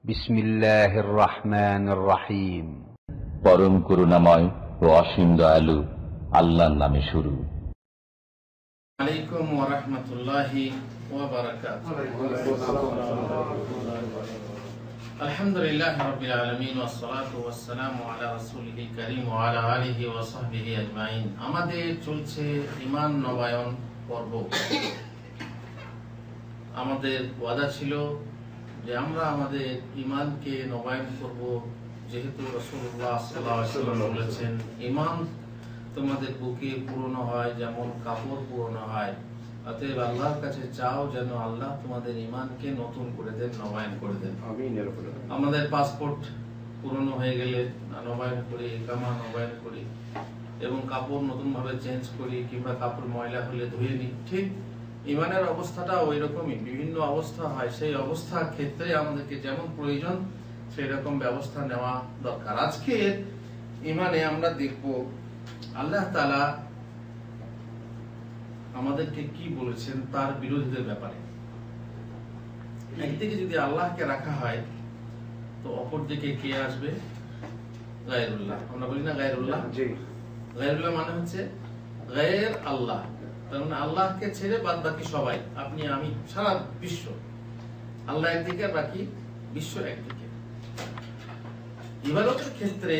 বিসমিল্লাহির রহমানির রহিম। পরম করুণাময় ও অসীম দয়ালু আল্লাহর নামে শুরু। আলাইকুম ওয়া রাহমাতুল্লাহি ওয়া বারাকাতুহু। আলহামদুলিল্লাহি রাব্বিল আলামিন ওয়াস সালাতু ওয়াস সালামু আলা রাসূলিল কারীম ওয়া আলা আলিহি ওয়া সাহবিহি আজমাইন। আমাদের চলছে ঈমান নবায়ন পর্ব। আমাদের ওয়াদা ছিল যে আমরা আমাদের ঈমানকে নবায়ন করব, যেহেতু রাসূলুল্লাহ সাল্লাল্লাহু আলাইহি ওয়াসাল্লাম বলেছেন, ঈমান তোমাদের বুকে পুরনো হয় যেমন কাপড় পুরনো হয়। অতএব আল্লাহর কাছে চাও যেন আল্লাহ তোমাদের ঈমানকে নতুন করে দেন, নবায়ন করে দেন। আমাদের পাসপোর্ট পুরনো হয়ে গেলে নবায়ন করি, ইকামা নবায়ন করি এবং কাপড় নতুন ভাবে চেঞ্জ করি, কিংবা কাপড় ময়লা হলে ধুয়ে নিই। ঠিক ঈমানের অবস্থাটা ওই রকমই, বিভিন্ন অবস্থা হয়। সেই অবস্থার ক্ষেত্রে আমাদেরকে যেমন প্রয়োজন সেই রকম ব্যবস্থা নেওয়া দরকার। আজকে ঈমানে আমরা দেখব আল্লাহ তাআলা আমাদেরকে কি বলেছেন তার বিরোধীদের ব্যাপারে। একদিকে যদি আল্লাহকে রাখা হয় তো অপর দিকে কে আসবে? গায়রুল্লাহ। আমরা বলি না গায়রুল্লাহ? গায়রুল্লাহ মানে হচ্ছে গায়র আল্লাহ, তার মানে আল্লাহকে ছেড়ে বাদ বাকি সবাই, আপনি আমি, সারা বিশ্ব। আল্লাহ একদিকে, বাকি বিশ্ব একদিকে। ইবাদতের ক্ষেত্রে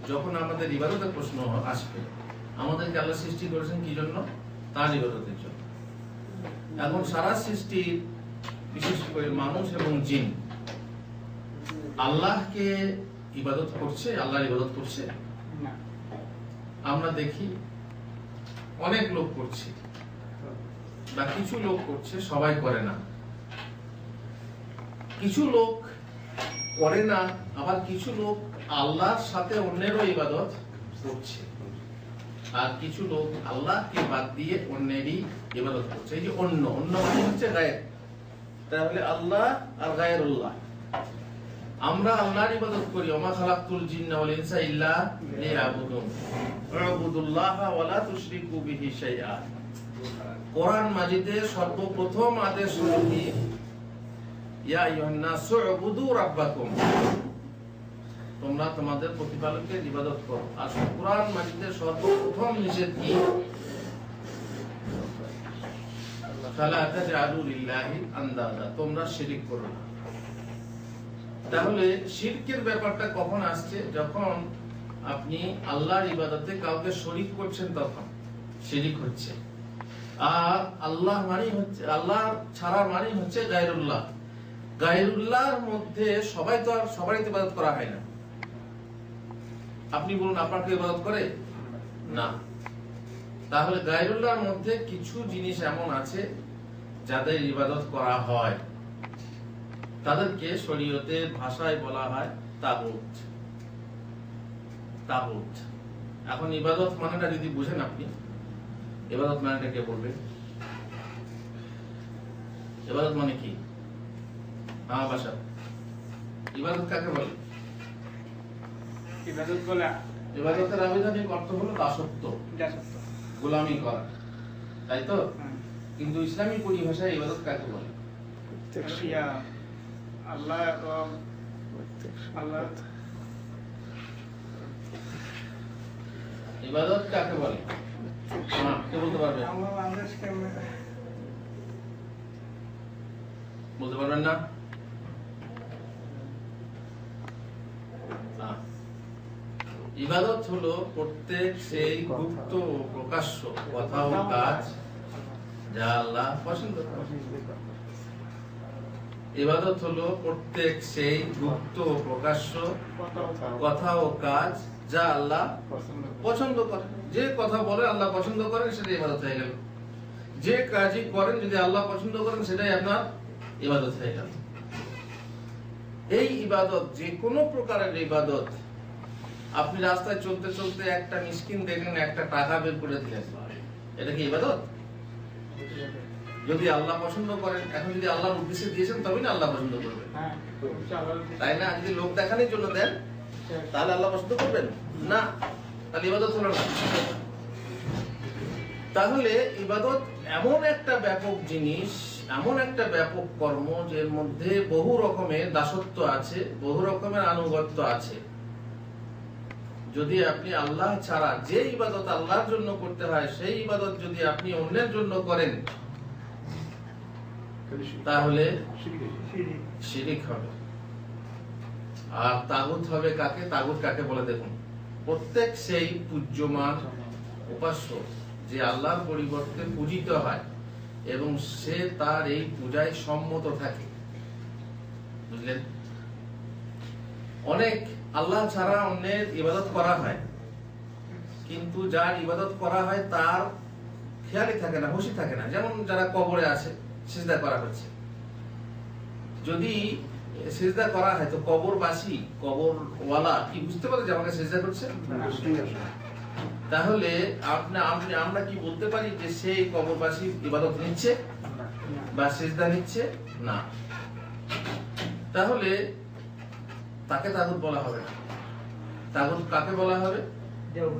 যখন আমাদের ইবাদতের প্রশ্ন আসবে, আমাদেরকে আল্লাহ সৃষ্টি করেছেন কি জন্য? তার ইবাদতের জন্য। এখন সারা সৃষ্টি, বিশেষ করে মানুষ এবং জিন, আল্লাহকে ইবাদত করছে? আল্লাহর ইবাদত করছে? আমরা দেখি অনেক লোক করছে, বা কিছু লোক করছে, সবাই করে না। কিছু লোক করে না, আবার কিছু লোক আল্লাহর সাথে অন্যেরও ইবাদত করছে, আর কিছু লোক আল্লাহকে বাদ দিয়ে অন্যেরই ইবাদত করছে। এই যে অন্য মানে হচ্ছে গায়র, তাহলে আল্লাহ আর গায়রুল্লাহ। আমরা আল্লাহর ইবাদত করি, ওমা খালাকতুল জিন্না ওয়াল ইনসা ইল্লা লিয়াবুদুন উবুদুল্লাহা ওয়া লা তুশরিকু বিহি শাইআ। কোরআন মাজিদে সর্বপ্রথম আদেশ হলো কি? ইয়া আইয়ুহান নাসু উবুদু রাব্বাকুম, তোমরা তোমাদের প্রতিপালকের ইবাদত করো। আর কোরআন মাজিদের সর্বপ্রথম নিষেধ কি? ফালা তাজআলু লিল্লাহি আনদাদা, তোমরা শিরক করো না। তাহলে শিরকের ব্যাপারটা কখন আসছে? যখন আপনি আল্লাহর ইবাদতে কাউকে শরীক করছেন, তখন শিরক হচ্ছে। আর আল্লাহ মানে হচ্ছে, আল্লাহ ছাড়া মানে হচ্ছে গায়রুল্লাহ। গায়রুল্লাহর মধ্যে সবাই তো আর সবারই ইবাদত করা হয় না। আপনি বলুন, আপনাকে ইবাদত করে না? তাহলে গায়রুল্লাহর মধ্যে কিছু জিনিস এমন আছে যাদের ইবাদত করা হয়, তাদেরকে শরীয়তের ভাষায় বলা হয় তাগুত। তাগুত। এখন ইবাদত মানেটা যদি বুঝেন আপনি, ইবাদত মানেটা কে বলবে? ইবাদত মানে কি? আমার ভাষা ইবাদত কাকে বলে? ইবাদত বলে, ইবাদতের আবিধানিক অর্থ হলো দাসত্ব, গোলামি করা, তাই তো? কিন্তু ইসলামী পরিভাষায় ইবাদত কাকে বলে? আল্লাহ এবং আল্লাহ। ইবাদত কাকে বলে? কে বলতে পারবে? বলতে পারবেন না? ইবাদত হলো প্রত্যেক সেই গুপ্ত ও প্রকাশ্য কথা ও কাজ যা আল্লাহ পছন্দ করেন। ইবাদত হলো প্রত্যেক সেই গুপ্ত ও প্রকাশ্য কথা ও কাজ যা আল্লাহ পছন্দ করেন। যে কথা বলে আল্লাহ পছন্দ করেন, সেটাই ইবাদত হয়ে গেল। যে কাজই করেন যদি আল্লাহ পছন্দ করেন, সেটাই আপনার ইবাদত হয়ে গেল। এই ইবাদত, যে কোনো প্রকারের ইবাদত, আপনি রাস্তায় চলতে চলতে একটা মিসকিন দেখলেন, একটা টাকা বের করে দিলেন, এটা কি ইবাদত? যদি আল্লাহ পছন্দ করেন। এখন যদি আল্লাহর উদ্দেশ্যে দিয়েছেন তবেই না আল্লাহ পছন্দ করবেন, তাই না? যদি লোক দেখানোর জন্য দেন তাহলে আল্লাহ পছন্দ করবেন না, তাহলে ইবাদত হলো না। তাহলে ইবাদত এমন একটা ব্যাপক জিনিস এমন একটা ব্যাপক কর্ম যের মধ্যে বহু রকমের দাসত্ব আছে, বহু রকমের আনুগত্য আছে। যদি আপনি আল্লাহ ছাড়া যে ইবাদত আল্লাহর জন্য করতে হয় সেই ইবাদত যদি আপনি অন্যের জন্য করেন তাহলে শিরিক হবে। আর তাগুত হবে কাকে? তাগুত কাকে বলে দেখুন, প্রত্যেক সেই পূজ্যমান উপাস্য যে আল্লাহর পরিবর্তে পূজিত হয় এবং সে তার এই পূজায় সম্মত থাকে। বুঝলেন? অনেক আল্লাহ ছাড়া অন্যের ইবাদত করা হয়, কিন্তু যার ইবাদত করা হয় তার খেয়ালই থাকে না, হুঁশই থাকে না। যেমন যারা কবরে আছে, সিজদা করা হচ্ছে, যদি সিজদা করা হয় তো কবরবাসী, কবরওয়ালা কি বুঝতে পারে যে আমাকে সিজদা করছে? তাহলে আমরা কি বলতে পারি যে সেই কবরবাসী ইবাদত নিচ্ছে বা সিজদা নিচ্ছে? না। তাহলে তাকে তাগুত বলা হবে না। তাগুত কাকে বলা হবে?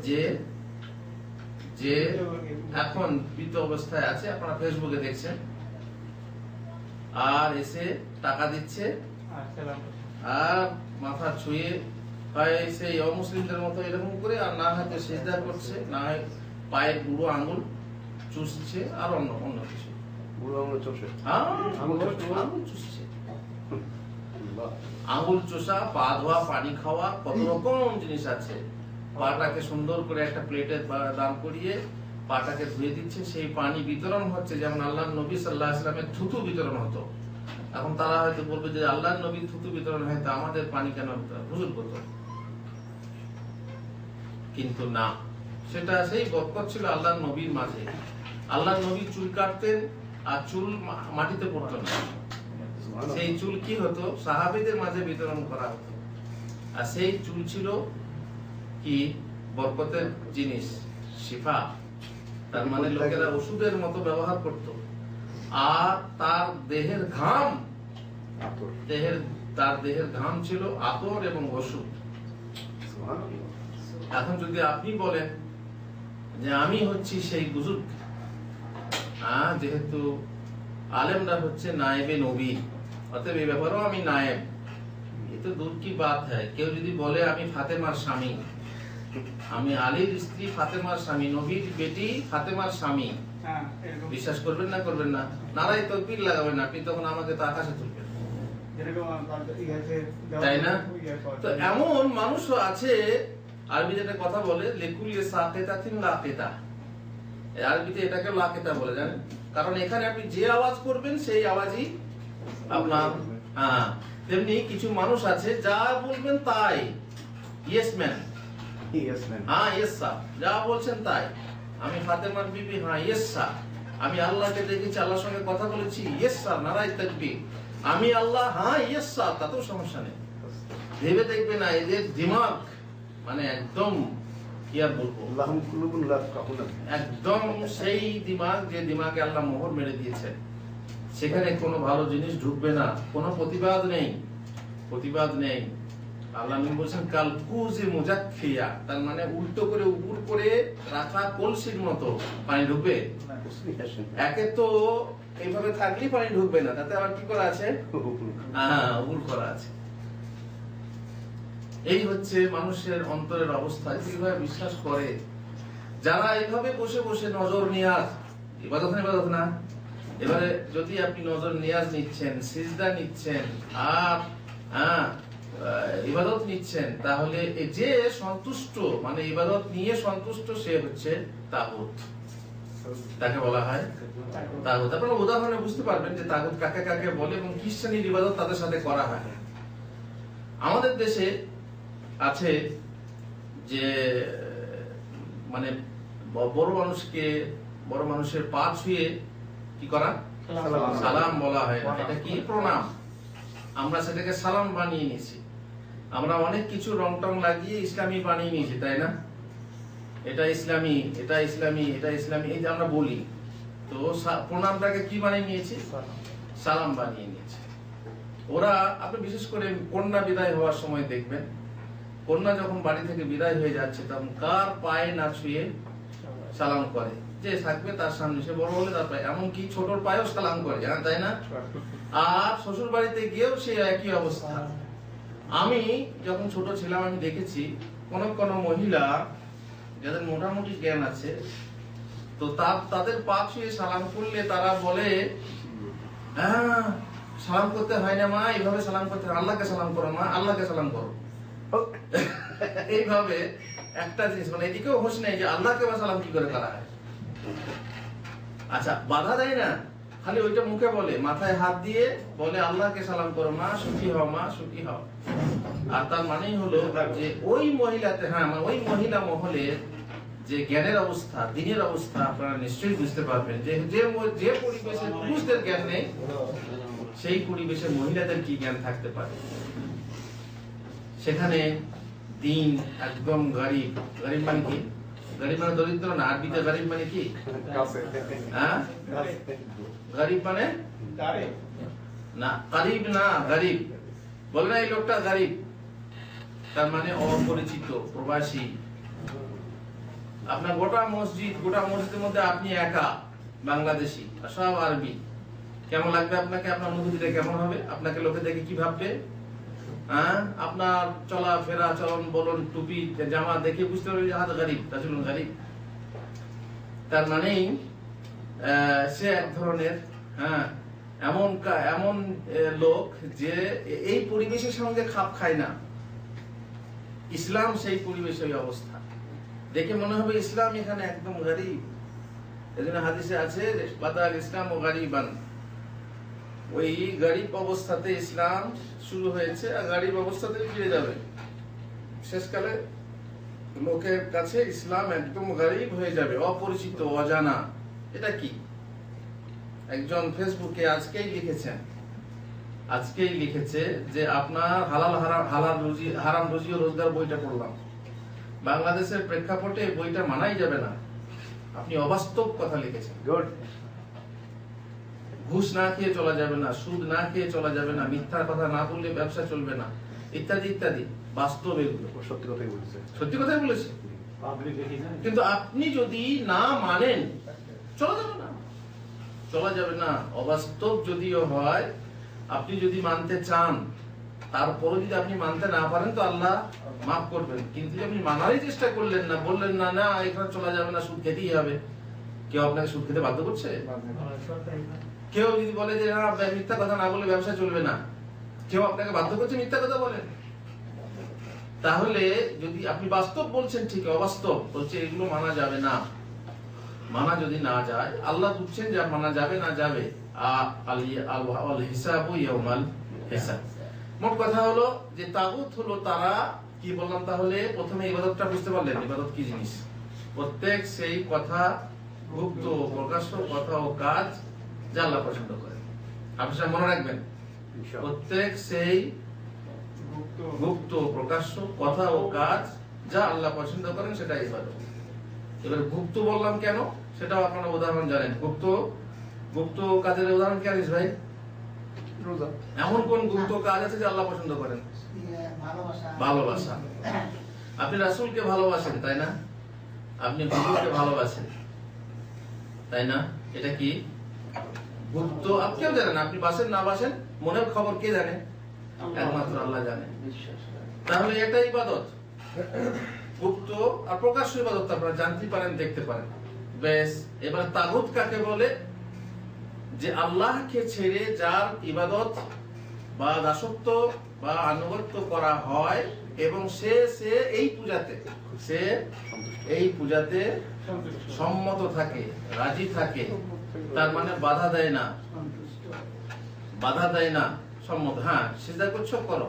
যে যে এখন মৃত অবস্থায় আছে, আপনারা ফেসবুকে দেখছেন, আর এসে টাকা দিচ্ছে আর মাথা ছুঁয়ে হয় সেই অমুসলিমদের মতো এরকম করে, আর না হয়তো সিজদা করছে, না হয় পায়ের বুড়ো আঙুল চুষছে, আর অন্য অন্য কিছু আঙুল চুষছে, আঙুল চোষা, পা ধোয়া, পানি খাওয়া, কত রকম জিনিস আছে। পাটাকে সুন্দর করে একটা প্লেটে দান করিয়ে পাটাকে ধুয়ে দিচ্ছে, সেই পানি বিতরণ হচ্ছে যেমন আল্লাহ নবী সাল্লাল্লাহু আলাইহি ওয়াসাল্লামের থুতু বিতরণ হতো। এখন তারা হয়তো বলবে যে আল্লাহ নবীর থুতু বিতরণ হয় তো আমাদের পানি কেন হুজুর করতো? কিন্তু না, সেটা সেই বরকত ছিল আল্লাহ নবীর মাঝে। আল্লাহ নবী চুল কাটতেন আর চুল মাটিতে পড়তো না, সেই চুল কি হতো? সাহাবীদের মাঝে বিতরণ করা হতো। আর সেই চুল ছিল কি? বরকতের জিনিস, শিফা। তার মানে লোকেরা ওষুধের মতো ব্যবহার করত। আর তার দেহের ঘাম, তার দেহের ঘাম ছিল আতর এবং ওষুধ। এখন যদি আপনি বলেন যে আমি হচ্ছি সেই বুজুর্গ, যেহেতু আলেমরা হচ্ছে নায়েবে নবী, অতএব এই ব্যাপারেও আমি নায়েব, এ তো দূর কি বাত হয়। কেউ যদি বলে আমি ফাতেমার স্বামী, আমি আলীর স্ত্রী ফাতেমার স্বামী, নবীর বেটি ফাতেমার স্বামী, বিশ্বাস করবেন না? করবেন না? নারাই তাকবীর লাগাবেন না, আপনি তখন আমাকে তো আকাশে তুলবেন, তাই না? তো এমন মানুষও আছে, আরবি যেটা কথা বলে লেকুলিয়ে সাকেতাতিন লাকেতা, আরবিতে এটাকে লাকেতা বলে, জানেন? কারণ এখানে আপনি যে আওয়াজ করবেন সেই আওয়াজই আপনার। তেমনি কিছু মানুষ আছে যা বলবেন তাই, ইয়েস ম্যান, হ্যাঁ ইয়েস স্যার, যা বলছেন তাই। আমি ফাতেমার বিবি, হ্যাঁ ইয়েস স্যার। আমি আল্লাহকে দেখেছি, আল্লাহর সঙ্গে কথা বলেছি, ইয়েস স্যার, নারাই তাকবীর। আমি আল্লাহ, হ্যাঁ ইয়েস স্যার, তাতেও সমস্যা নেই। ভেবে দেখবে না এদের দিমাগ মানে একদম কি আর বলবো, একদম সেই দিমাগ যে দিমাগে আল্লাহ মোহর মেরে দিয়েছে, সেখানে কোনো ভালো জিনিস ঢুকবে না, কোনো প্রতিবাদ নেই, প্রতিবাদ নেই। আল্লাহ বলছেন কাল কুজি মুজাক্কিয়া, তার মানে উল্টো করে উপর করে রাখা কলসির মতো পানি ঢুকবে? একে তো এইভাবে থাকলেই পানি ঢুকবে না, তাতে আবার কি করা আছে? উপর করা আছে। এই হচ্ছে মানুষের অন্তরের অবস্থা, কিভাবে বিশ্বাস করে। যারা এইভাবে বসে বসে নজর নিয়াজ, ইবাদত না, এবারে যদি আপনি নজর নিয়াজ নিচ্ছেন, সিজদা নিচ্ছেন আর ইবাদত নিচ্ছেন, তাহলে যে সন্তুষ্ট মানে ইবাদত নিয়ে সন্তুষ্ট সে হচ্ছে তাগুত, তাকে বলা হয় তাগুত। আপনারা উদাহরণে বুঝতে পারবেন যে তাগুত কাকে কাকে বলে এবং কি শ্রেণীর ইবাদত তাদের সাথে করা হয়। আমাদের দেশে আছে যে মানে বড় মানুষের পা ছুঁয়ে কি করা? সালাম বলা হয় না, এটা কি? প্রণাম। আমরা সেটাকে সালাম বানিয়ে নিয়েছি। আমরা অনেক কিছু রং টং লাগিয়ে ইসলামী বানিয়ে নিয়েছি, তাই না? এটা ইসলামী, এটা ইসলামী, এটা ইসলামী, এই যে আমরা বলি। তো প্রণামটাকে কি বানিয়ে নিয়েছি? সালাম বানিয়ে নিয়েছি। ওরা, আপনি বিশেষ করে কন্যা বিদায় হওয়ার সময় দেখবেন, কন্যা যখন বাড়ি থেকে বিদায় হয়ে যাচ্ছে তখন কার পায়ে না ছুঁয়ে সালাম করে, যে থাকবে তার সামনে, সে বড় হলে তার পায়ে, এমনকি ছোটর পায়েও সালাম করে, তাই না? আর শ্বশুর বাড়িতে গিয়েও সে একই অবস্থা। আমি যখন ছোট ছিলাম আমি দেখেছি কোন মহিলা যাদের মোটামুটি জ্ঞান আছে, তো তাদের পা ছুঁয়ে সালাম করলে তারা বলে, হ্যাঁ সালাম করতে হয় না মা, এইভাবে সালাম করতে হয়, আল্লাহকে সালাম করো মা, আল্লাহকে সালাম করো। এইভাবে একটা জিনিস, মানে এদিকেও হোশ নেই যে আল্লাহকে বা সালাম কি করে করা হয়। আচ্ছা, বাধা দেয় না, খালি ওইটা মুখে বলে, মাথায় হাত দিয়ে বলে আল্লাহকে সালাম করো মা, সুখী হও মা, সুখী হও। আর তার মানেই হলো যে ওই মহিলাতে, হ্যাঁ ওই মহিলা মহলে যে জ্ঞানের অবস্থা, দিনের অবস্থা আপনারা নিশ্চয়ই বুঝতে পারবেন যে যে পরিবেশে পুরুষদের জ্ঞান নেই, সেই পরিবেশে মহিলাদের কি জ্ঞান থাকতে পারে। সেখানে দিন একদম গরিব। গরিব মানে কি? গরিব মানে দরিদ্র না, আরবিতে গরিব মানে কি? হ্যাঁ, গরিব মানে না, গরিব না, গরিব বলে না এই লোকটা গরিব, তার মানে অপরিচিত, প্রবাসী। আপনার গোটা মসজিদের মধ্যে আপনি একা বাংলাদেশি, সব আরবি, কেমন লাগবে আপনাকে? আপনার অনুভূতিটা কেমন হবে? আপনাকে লোকে দেখে কি ভাববে? আপনার চলাফেরা, চলন বলন, টুপি জামা দেখে বুঝতে পারবে যে হাত গরিব, রাজুল গরিব। তার মানেই সে এক ধরনের এমন লোক যে এই পরিবেশের সঙ্গে খাপ খায় না। ইসলাম সেই পরিবেশে ওই অবস্থা দেখে মনে হবে ইসলাম এখানে একদম গরিব। এজন্য হাদিসে আছে বাদাল ইসলাম ও গরিবান, ওই গরিব অবস্থাতে ইসলাম শুরু হয়েছে আর গরিব অবস্থাতে ফিরে যাবে। শেষকালে লোকের কাছে ইসলাম একদম গরিব হয়ে যাবে, অপরিচিত, অজানা। এটা কি? একজন ফেসবুকে আজকেই লিখেছে যে আপনার হালাল রুজি হারাম রুজি ও রোজগার বইটা পড়লাম, বাংলাদেশের প্রেক্ষাপটে বইটা মানাই যাবে না, আপনি অবাস্তব কথা লিখেছেন। ঘুষ না খেয়ে চলা যাবে না, সুদ না খেয়ে চলা যাবে না, মিথ্যা কথা না বললে ব্যবসা চলবে না, ইত্যাদি ইত্যাদি। বাস্তব এগুলো সত্যি কথাই বলেছে। কিন্তু আপনি যদি না মানেন চলা যাবে না। অবাস্তব যদিও হয়, আপনি যদি মানতে চান, তারপরে যদি আপনি মানতে না পারেন তো আল্লাহ মাফ করবেন। কিন্তু আপনি মানারই চেষ্টা করলেন না, বললেন না না এখানে চলা যাবে না, সুদ খেতেই হবে। কেউ আপনাকে সুদ খেতে বাধ্য করছে? কেউ যদি বলে যে মিথ্যা কথা না বলে ব্যবসা চলবে না, কেউ আপনাকে বাধ্য করছে মিথ্যা কথা বলেন? তাহলে যদি আপনি বাস্তব বলছেন ঠিক, অবাস্তব বলছে এগুলো মানা যাবে না, মানা যদি না যায়, আল্লাহ বুঝছেন যে মানা যাবে না যাবে। মোট কথা হলো যে তাগুত হলো তারা কি বললাম, তাহলে প্রথমে ইবাদতটা বুঝতে পারলেন, ইবাদত কি জিনিস। প্রত্যেক সেই কথা, গুপ্ত প্রকাশ্য কথা ও কাজ যা আল্লাহ পছন্দ করেন। আপনি সব মনে রাখবেন, প্রত্যেক সেই গুপ্ত প্রকাশ্য কথা ও কাজ যা আল্লাহ পছন্দ করেন সেটা ইবাদত। এবার গুপ্ত বললাম কেন, সেটাও আপনারা উদাহরণ জানেন। গুপ্ত কাজের উদাহরণ কি আনিস ভাই? এমন কোন গুপ্ত কাজ আছে যে আল্লাহ পছন্দ করেন? ভালোবাসা। আপনি রাসূলকে ভালোবাসেন, তাই না? আপনি হুজুরকে ভালোবাসেন, তাই না? এটা কি গুপ্ত? আপনিও জানেন, আপনি বাসেন না বাসেন মনের খবর কে জানে? একমাত্র আল্লাহ জানে। তাহলে এটা ইবাদত। গুপ্ত আর প্রকাশ্য ইবাদত আপনারা জানতে পারেন, দেখতে পারেন। বেশ, এবার তাগুত কাকে বলে? যে আল্লাহকে ছেড়ে যার ইবাদত বা দাসত্ব বা আনুগত্য করা হয় এবং সে এই পূজাতে সম্মত থাকে, রাজি থাকে, তার মানে বাধা দেয় না, সম্মত। হ্যাঁ, সিজদা করছো করো,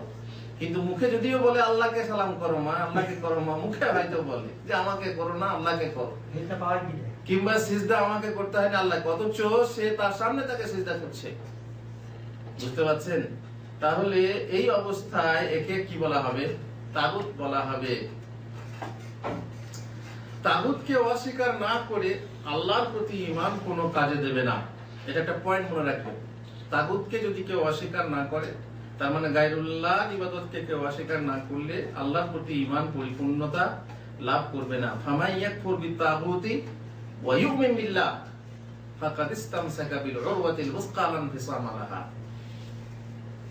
কিন্তু মুখে যদিও বলে আল্লাহকে সালাম করো মা, আল্লাহকে করো মা, মুখে হয়তো বলে যে আমাকে করো না, আল্লাহকে করো, কিংবা সিজদা আমাকে করতে হয় না আল্লাহকে, অথচ সে তার সামনে তাকে সিজদা করছে। বুঝতে পারছেন? তাহলে এই অবস্থায় একে কি বলা হবে? তাগুত বলা হবে। তাগুতকে অস্বীকার না করে আল্লাহর প্রতি ঈমান কোনো কাজে দেবে না। এটা একটা পয়েন্ট মনে রাখবেন। তাগুতকে যদি কেউ অস্বীকার না করে, তার মানে গায়রুল্লাহ ইবাদতকে কেউ অস্বীকার না করলে আল্লাহর প্রতি ঈমান পরিপূর্ণতা লাভ করবে না। ফামাইয়াকফুর বিত্তাগুতি ওয়া ইউমিন বিল্লাহ ফাকাদ ইসতামসাকা বিল উরওয়াতিল উসকা লা ইনফিসামা লাহা।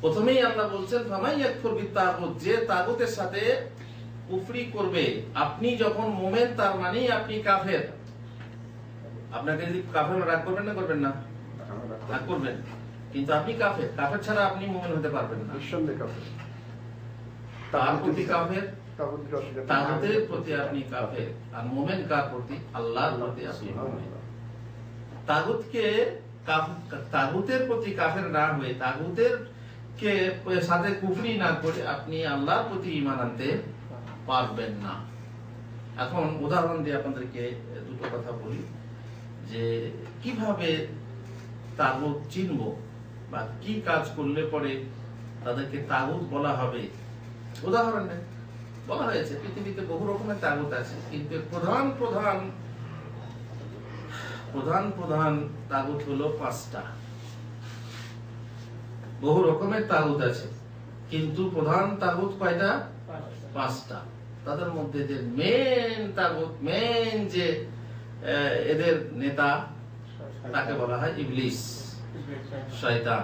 প্রথমেই আল্লাহ বলছেন ফামান ইয়াকফুর বিত তাগুত, যে তাগুতের সাথে কুফরি করবে। আপনি যখন মুমিন তার মানে আপনি কাফের। আপনাকে যদি কাফের রাগ করবেন না করবেন না? রাগ করবেন, কিন্তু আপনি কাফের। কাফের ছাড়া আপনি মুমিন হতে পারবেন না। নিঃসন্দেহে কাফের। তার প্রতি কাফের, তাগুতের প্রতি আপনি কাফের। আর মুমিন কার প্রতি? আল্লাহর প্রতি আপনি মুমিন। তাগুতকে তাগুতের প্রতি কাফের না হয়ে, তাগুতের কে সাথে কুফরি না করে আপনি আল্লাহর প্রতি ঈমান আনতে পারবেন না। এখন উদাহরণ দিয়ে আপনাদেরকে দুটো কথা বলি যে কিভাবে তাগুত চিনব বা কি কাজ করলে পরে তাদেরকে তাগুত বলা হবে। উদাহরণ বলা হয়েছে পৃথিবীতে বহু রকমের তাগুত আছে, কিন্তু প্রধান প্রধান প্রধান প্রধান তাগুত হলো 5টা। বহু রকমের তাগুত আছে, কিন্তু প্রধান তাগুত কয়টা? 5টা। তাদের মধ্যে যে মেন তাগুত, মেন যে এদের নেতা, তাকে বলা হয় ইবলিস, শয়তান।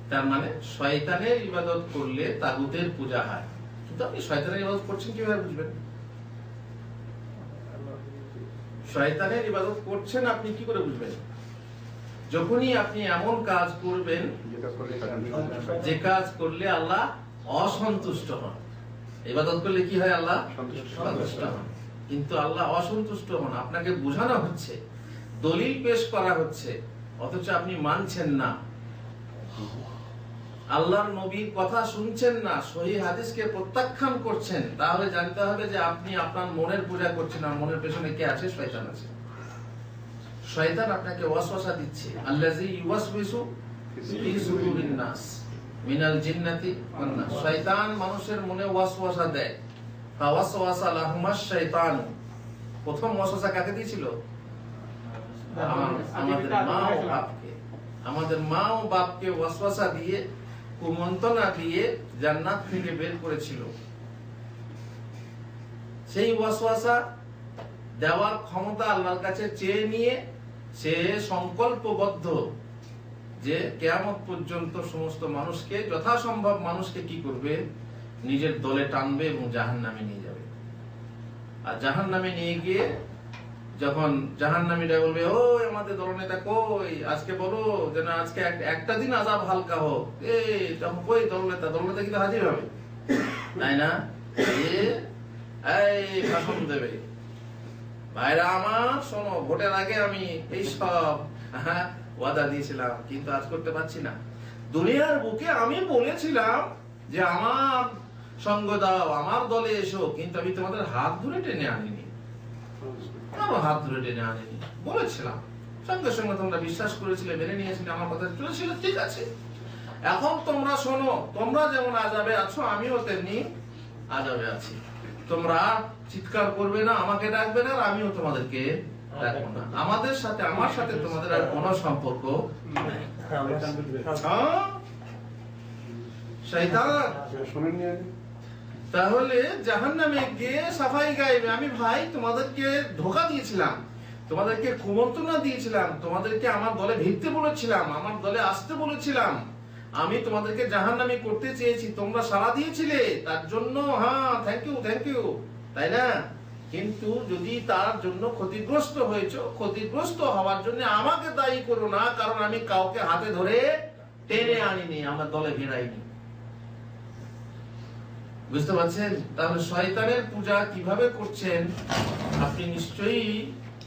তার মানে শয়তানের ইবাদত করলে তাগুতের পূজা হয়। কিন্তু আপনি শয়তানের ইবাদত করছেন কিভাবে বুঝবেন? শয়তানের ইবাদত করছেন আপনি কি করে বুঝবেন? যখনই আপনি এমন কাজ করবেন যে কাজ করলে আল্লাহ অসন্তুষ্ট হন। ইবাদত করলে কি হয়? আল্লাহ সন্তুষ্ট হন। কিন্তু আল্লাহ অসন্তুষ্ট হন, আপনাকে বোঝানো হচ্ছে, দলিল পেশ করা হচ্ছে, অথচ আপনি মানছেন না, আল্লাহর নবীর কথা শুনছেন না, সহিহ হাদিসকে প্রত্যাখ্যান করছেন, তাহলে জানতে হবে যে আপনি আপনার মনের পূজা করছেন। আর মনের পেছনে কে আছে? শয়তান আছে। শয়তান আপনাকে ওয়াসওয়াসা দিচ্ছে। আল্লাযী ইউওয়াসওয়িসু ফি সুদুরিন নাস মিনাল জিন্নাতি ওয়ান নাস। শয়তান মানুষের মনে ওয়াসওয়াসা দেয়। ফাওয়াসওয়াসা লাহুমাশ শাইতান। প্রথম ওয়াসওয়াসা কাকে দিয়েছিল? আমাদের মা ও বাপকে। আমাদের মা ও বাপকে ওয়াসওয়াসা দিয়ে, কুমন্ত্রণা দিয়ে জান্নাত থেকে বের করেছিল। সেই ওয়াসওয়াসা দেওয়ার ক্ষমতা আল্লাহর কাছে চেয়ে নিয়ে সে সংকল্পবদ্ধ যে কিয়ামত পর্যন্ত সমস্ত মানুষকে, যথাসম্ভব মানুষকে কি করবে? নিজের দলে টানবে এবং জাহান্নামে নিয়ে যাবে। আর জাহান্নামে নিয়ে গিয়ে যখন জাহান্নামীরা বলবে, ও আমাদের দলনেতা কই, আজকে বলো যেন আজকে একটা দিন আযাব হালকা হোক, তখন কই দলনেতা? দলনেতা কিন্তু হাজির হবে, তাই না? এই ভাষণ দেবে, ভাইরা আমার শোনো, ভোটের আগে আমি এই সব ওয়াদা দিয়েছিলাম, কিন্তু আজ করতে পারছি না। দুনিয়ার বুকে আমি বলেছিলাম যে আমার সঙ্গ দাও, আমার দলে এসো, কিন্তু আমি তোমাদের হাত ধরে টেনে আনিনি, হাত ধরে টেনে আনিনি, বলেছিলাম, সঙ্গে সঙ্গে তোমরা বিশ্বাস করেছিলে, মেনে নিয়েছিলে, আমার কথা চলেছিল, ঠিক আছে। এখন তোমরা শোনো, তোমরা যেমন আযাবে আছো আমিও তেমনি আযাবে আছি। তোমরা চিৎকার করবে না, আমাকে ডাকবে না, আর আমিও তোমাদেরকে ডাকবো না। আমাদের সাথে, আমার সাথে তোমাদের আর কোনো সম্পর্ক নেই। শয়তান তাহলে জাহান্নামে গিয়ে সাফাই গাইবে, আমি ভাই তোমাদেরকে ধোঁকা দিয়েছিলাম, তোমাদেরকে কুমন্ত্রণা দিয়েছিলাম, তোমাদেরকে আমার দলে ভিড়তে বলেছিলাম, আমার দলে আসতে বলেছিলাম, আমি তোমাদেরকে জাহান্নামী করতে চেয়েছি, তোমরা সাড়া দিয়েছিলে, তার জন্য হ্যাঁ থ্যাংক ইউ, তাই না? কিন্তু যদি তার জন্য ক্ষতিগ্রস্ত হয়েছো, ক্ষতিগ্রস্ত হওয়ার জন্য আমাকে দায়ী করো না, কারণ আমি কাউকে হাতে ধরে টেনে আনিনি, আমার দলে ভিড়াইনি। বুঝতে পারছেন? তাহলে শয়তানের পূজা কিভাবে করছেন আপনি নিশ্চয়ই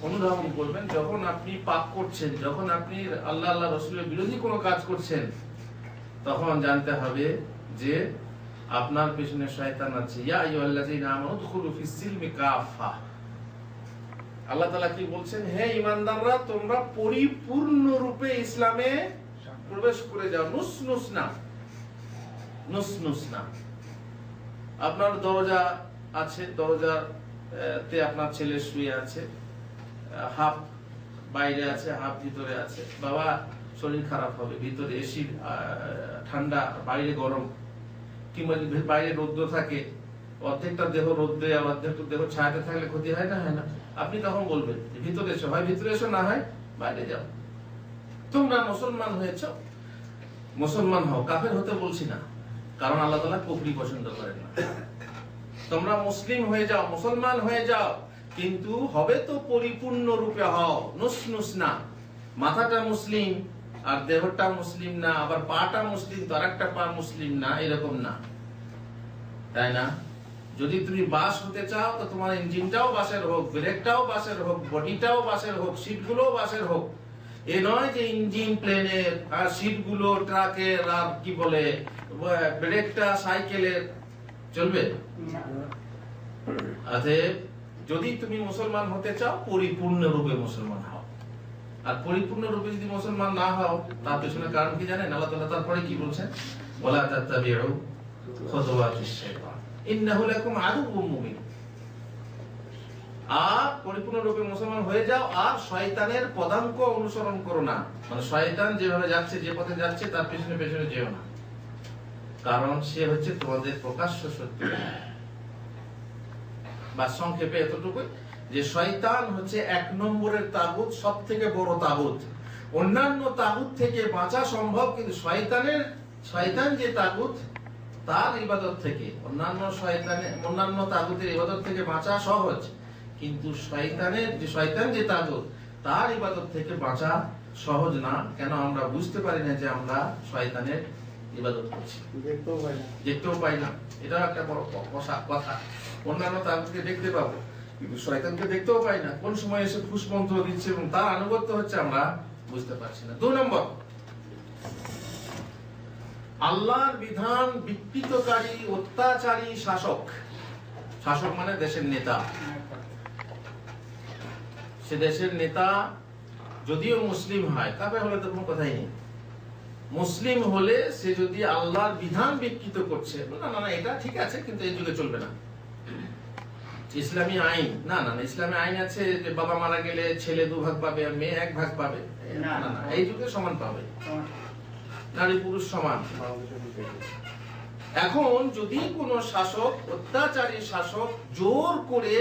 অনুধাবন করবেন। যখন আপনি পাপ করছেন, যখন আপনি আল্লাহ আল্লাহ রাসূলের বিরোধী কোনো কাজ করছেন, তখন জানতে হবে যে আপনার পেছনে শয়তান আছে। ইয়া আইয়ুহাল্লাযীনা আমানু দুখুলু ফিস সিলমি কাফা। আল্লাহ তাআলা কি বলছেন? হে ঈমানদাররা, তোমরা পরিপূর্ণ রূপে ইসলামে প্রবেশ করে যাও, নুস না। আপনার দরজা আছে, দরজাতে আপনার ছেলে শুয়ে আছে, হাফ বাইরে আছে, হাফ ভিতরে আছে। বাবা শরীর খারাপ হবে, ভিতরে এসি ঠান্ডা, বাইরে গরম, কিংবা বাইরে রৌদ্র থাকে, অর্ধেকটা দেহ রৌদ্রে আর অর্ধেকটা দেহ ছায়াতে থাকলে ক্ষতি হয় না? হয় না? আপনি তখন বলবেন ভিতরে এসো, হয় ভিতরে এসো, না হয় বাইরে যাও। তোমরা মুসলমান হয়েছ, মুসলমান হও, কাফের হতে বলছি না, কারণ আল্লাহ তাআলা কুফরি পছন্দ করেন না। তোমরা মুসলিম হয়ে যাও, মুসলমান হয়ে যাও, কিন্তু হবে তো পরিপূর্ণ রূপে হও, নুস নুস না। মাথাটা মুসলিম আর দেহটা মুসলিম না, আবার পাটা মুসলিম তো আরেকটা পা মুসলিম না, এরকম না, তাই না? যদি তুমি বাস হতে চাও তো তোমার ইঞ্জিনটাও বাসের হোক, ব্রেকটাও বাসের হোক, বডিটাও বাসের হোক, সিটগুলোও বাসের হোক। এ নয় যে ইঞ্জিন প্লেনের আর সিটগুলো ট্রাকের আর কি বলে ব্রেকটা সাইকেলের, চলবে? অতএব যদি তুমি মুসলমান হতে চাও পরিপূর্ণ রূপে মুসলমান হও। আর পরিপূর্ণ রূপে যদি মুসলমান না হও তার পেছনে কারণ কি জানেন? আল্লাহ তাআলা তারপরে কি বলছেন? ওয়ালা তাত্তাবিউ খুতুওয়াতিশ শাইতান ইন্নাহু লাকুম আদুউম মুবিন। আর পরিপূর্ণ রূপে মুসলমান হয়ে যাও, আর শয়তানের পদাঙ্ক অনুসরণ করো না। মানে শয়তান যেভাবে যাচ্ছে, যে পথে যাচ্ছে তার পেছনে পেছনে যেও না, কারণ সে হচ্ছে তোমাদের প্রকাশ্য শত্রু। বা সংক্ষেপে এতটুকু যে শয়তান হচ্ছে 1 নম্বরের তাগুত, সবথেকে বড় তাগুত। অন্যান্য তাগুত থেকে বাঁচা সম্ভব, কিন্তু শয়তান যে তাগুত তার ইবাদত থেকে অন্যান্য তাগুতের ইবাদত থেকে বাঁচা সহজ, কিন্তু শয়তান যে তাগুত তার ইবাদত থেকে বাঁচা সহজ না। কেন? আমরা বুঝতে পারি না যে আমরা শয়তানের ইবাদত করছি, দেখতেও পাই না। এটাও একটা বড় কথা। অন্যান্য তাগুতকে দেখতে পাবো, কিন্তু শয়তানকে দেখতেও পাই না। কোন সময় এসে ফুস মন্ত্র দিচ্ছে এবং তার আনুগত্য হচ্ছে আমরা বুঝতে পারছি না। 2 নম্বর, আল্লাহর বিধান বিকৃতকারী অত্যাচারী শাসক। শাসক মানে দেশের নেতা। সে দেশের নেতা যদিও মুসলিম হয়, কাফের হলে তো কোনো কথাই নেই। মুসলিম হলে সে যদি আল্লাহর বিধান বিকৃত করছে, না না এটা ঠিক আছে কিন্তু এই যুগে চলবে না, ইসলামী আইন না, ইসলামী আইন আছে যে বাবা মারা গেলে ছেলে 2 ভাগ পাবে আর মেয়ে 1 ভাগ পাবে, না না, এই যুগে সমান পাবে, নারী পুরুষ সমান। এখন যদি কোন শাসক, অত্যাচারী শাসক জোর করে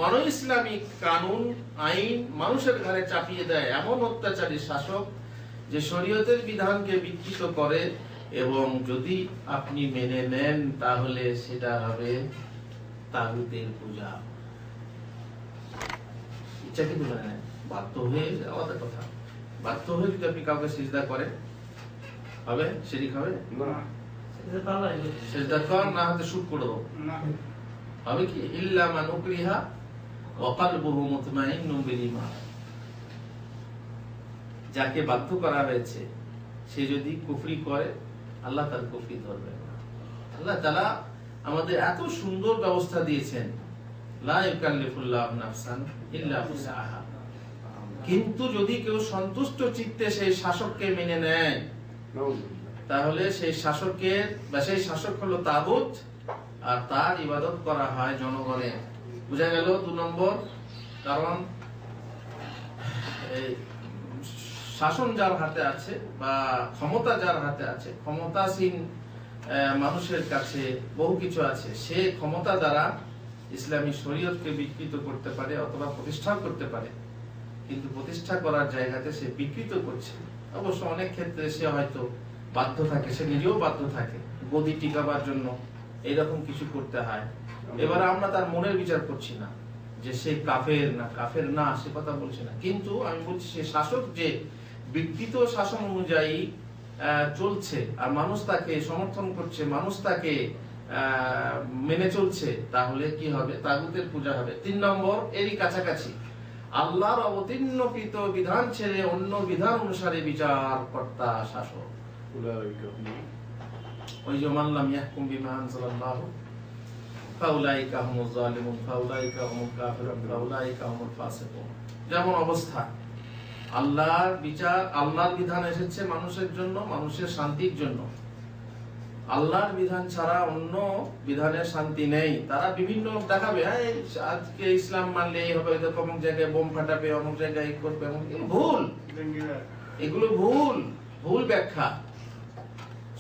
অনইসলামিক কানুন আইন মানুষের ঘাড়ে চাপিয়ে দেয়, এমন অত্যাচারী শাসক যে শরীয়তের বিধানকে বিকৃত করে, এবং যদি আপনি মেনে নেন তাহলে সেটা হবে তাগুতের পূজা। ইচ্ছা কিন্তু মেনে নেন, বাধ্য হয়ে আলাদা কথা। বাধ্য হয়ে যদি আপনি কাউকে সিজদা করেন, হবে? শিরক হবে? সিজদা কর, না হতে শুট করে দাও, হবে কি? ইল্লা মান উকরিহা ওয়া কলবুহু মুতমাইন্নুন বিল ঈমান। যাকে বাধ্য করা হয়েছে সে যদি কুফরি করে, আল্লাহ তার কুফরি ধরবে না। আল্লাহ তাআলা আমাদের এত সুন্দর ব্যবস্থা দিয়েছেন, লা ইউকাল্লিফুল্লাহু নাফসান ইল্লা উসআহা। কিন্তু যদি কেউ সন্তুষ্ট চিত্তে সেই শাসককে মেনে নেয়, তাহলে সেই শাসকের বা সেই শাসক হলো তাগুত, আর তার ইবাদত করা হয় জনগণের। বুঝা গেল 2 নম্বর। কারণ শাসন যার হাতে আছে বা ক্ষমতা যার হাতে আছে, ক্ষমতাসীন মানুষের কাছে বহু কিছু আছে, সে ক্ষমতা দ্বারা ইসলামী শরীয়তকে বিকৃত করতে পারে অথবা প্রতিষ্ঠা করতে পারে, কিন্তু প্রতিষ্ঠা করার জায়গাতে সে বিকৃত করছে। অবশ্য অনেক ক্ষেত্রে সে হয়তো বাধ্য থাকে, সে নিজেও বাধ্য থাকে গদি টিকাবার জন্য এইরকম কিছু করতে হয়। এবার আমরা তার মনের বিচার করছি না যে সে কাফের না সে কথা বলছি না, কিন্তু আমি বলছি সে শাসক যে বিকৃত শাসন অনুযায়ী চলছে আর মানুষ তাকে সমর্থন করছে, মানুষ তাকে মেনে চলছে, তাহলে কি হবে? তাগুতের পূজা হবে। 3 নম্বর, এরই কাছাকাছি, আল্লাহর অবতীর্ণকৃত বিধান ছেড়ে অন্য বিধান অনুসারে বিচারকর্তা শাসক। ওই যে মান লাম ইয়াহকুম বিমা আনজালাল্লাহু ফাউলাইকা হুমুজ জালিমুন ফাউলাইকা হুমুল কাফিরুন ফাউলাইকা হুমুল ফাসিকুন। যেমন অবস্থা, আল্লাহর বিচার, আল্লাহর বিধান এসেছে মানুষের জন্য, মানুষের শান্তির জন্য। আল্লাহর বিধান ছাড়া অন্য বিধানের শান্তি নেই। তারা বিভিন্ন দেখাবে, আজকে ইসলাম মানলে এই হবে, অমুক জায়গায় বোম ফাটাবে, অমুক জায়গায় করবে, ভুল, এগুলো ভুল ব্যাখ্যা।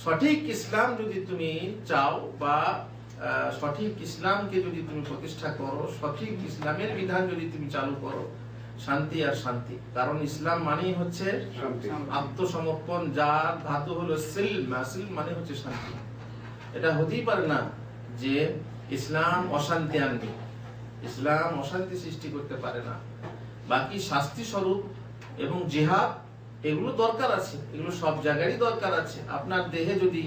সঠিক ইসলাম যদি তুমি চাও বা সঠিক ইসলামকে যদি তুমি প্রতিষ্ঠা করো, সঠিক ইসলামের বিধান যদি তুমি চালু করো, শান্তি আর শান্তি। কারণ ইসলাম মানেই হচ্ছে আত্মসমর্পণ, যার ধাতু হলো সিলম, সিলম মানে হচ্ছে শান্তি। এটা হতেই পারে না যে ইসলাম অশান্তি আনবে, ইসলাম অশান্তি সৃষ্টি করতে পারে না। বাকি শাস্তি স্বরূপ এবং জিহাদ এগুলো দরকার আছে, এগুলো সব জায়গারই দরকার আছে। আপনার দেহে যদি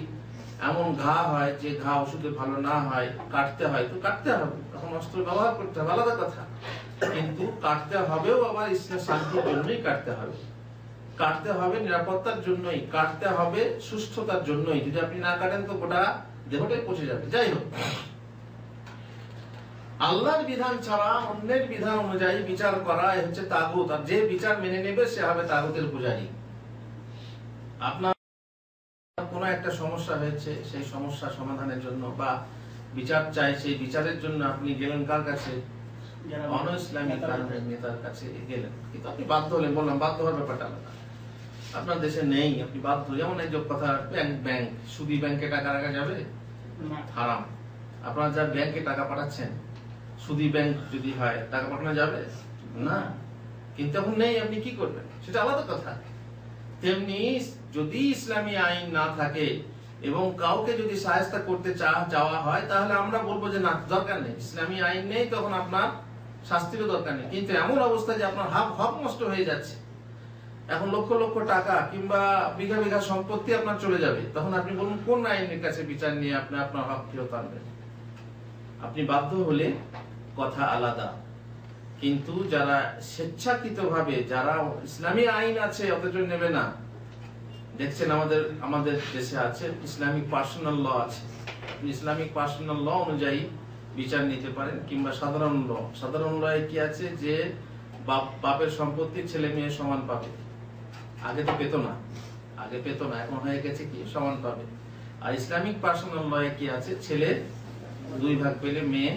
এমন ঘা হয় যে ঘা ওষুধে ভালো না হয়, কাটতে হয়, তো কাটতে হবে, তখন অস্ত্র ব্যবহার করতে হবে, আলাদা কথা। কিন্তু কাটতে হবেও আবার ইসলাম শান্তির জন্যই কাটতে হবে, কাটতে হবে নিরাপত্তার জন্যই, কাটতে হবে সুস্থতার জন্যই। যদি আপনি না কাটেন তো গোটা দেহটাই পচে যাবে। যাই হোক, আল্লাহর বিধান ছাড়া অন্যের বিধান অনুযায়ী বিচার করা হচ্ছে তাগুত, আর যে বিচার মেনে নেবে সে হবে তাগুতের পূজারী। আপনার কোনো একটা সমস্যা হয়েছে, সেই সমস্যা সমাধানের জন্য বা বিচার চাই, সেই বিচারের জন্য আপনি গেলেন কার কাছে? অন-ইসলামিক নেতার কাছে গেলেন, কিন্তু আপনি বাধ্য হলেন। বললাম বাধ্য হওয়ার ব্যাপারটা আলাদা, আপনার দেশে নেই, আপনি বাধ্য। যেমন এই যে কথা, ব্যাংক, সুদী ব্যাংকে টাকা রাখা যাবে? হারাম। আপনারা যা ব্যাংকে টাকা পাঠাচ্ছেন, সুদী ব্যাংক যদি হয়, টাকা পাঠানো যাবে না। কিন্তু এখন নেই, আপনি কি করবেন সেটা আলাদা কথা। তেমনি যদি ইসলামী আইন না থাকে এবং কাউকে যদি সাহায্য করতে চাওয়া হয়, তাহলে আমরা বলবো যে না, দরকার নেই, ইসলামী আইন নেই, তখন আপনার শাস্তিরও দরকার নেই। কিন্তু এমন অবস্থা যে আপনার হক নষ্ট হয়ে যাচ্ছে, এখন লক্ষ লক্ষ টাকা কিংবা বিঘা বিঘা সম্পত্তি আপনার চলে যাবে, তখন আপনি বলুন কোন আইনের কাছে বিচার নিয়ে আপনি আপনার হক ফেরত আনবেন? আপনি বাধ্য হলে কথা আলাদা। কিন্তু যারা স্বেচ্ছাকৃতভাবে, যারা ইসলামী আইন আছে অথচ নেবে না, দেখছেন আমাদের দেশে আছে ইসলামিক পার্সোনাল ল আছে, ইসলামিক পার্সোনাল ল অনুযায়ী বিচার নিতে পারেন, কিংবা সাধারণ ল। সাধারণ ল কি আছে যে বাপের সম্পত্তি ছেলে মেয়ে সমান পাবে। আগে তো পেত না, এখন হয়ে গেছে কি সমান পাবে। আর ইসলামিক পার্সোনাল ল কি আছে, ছেলে 2 ভাগ পেলে মেয়ে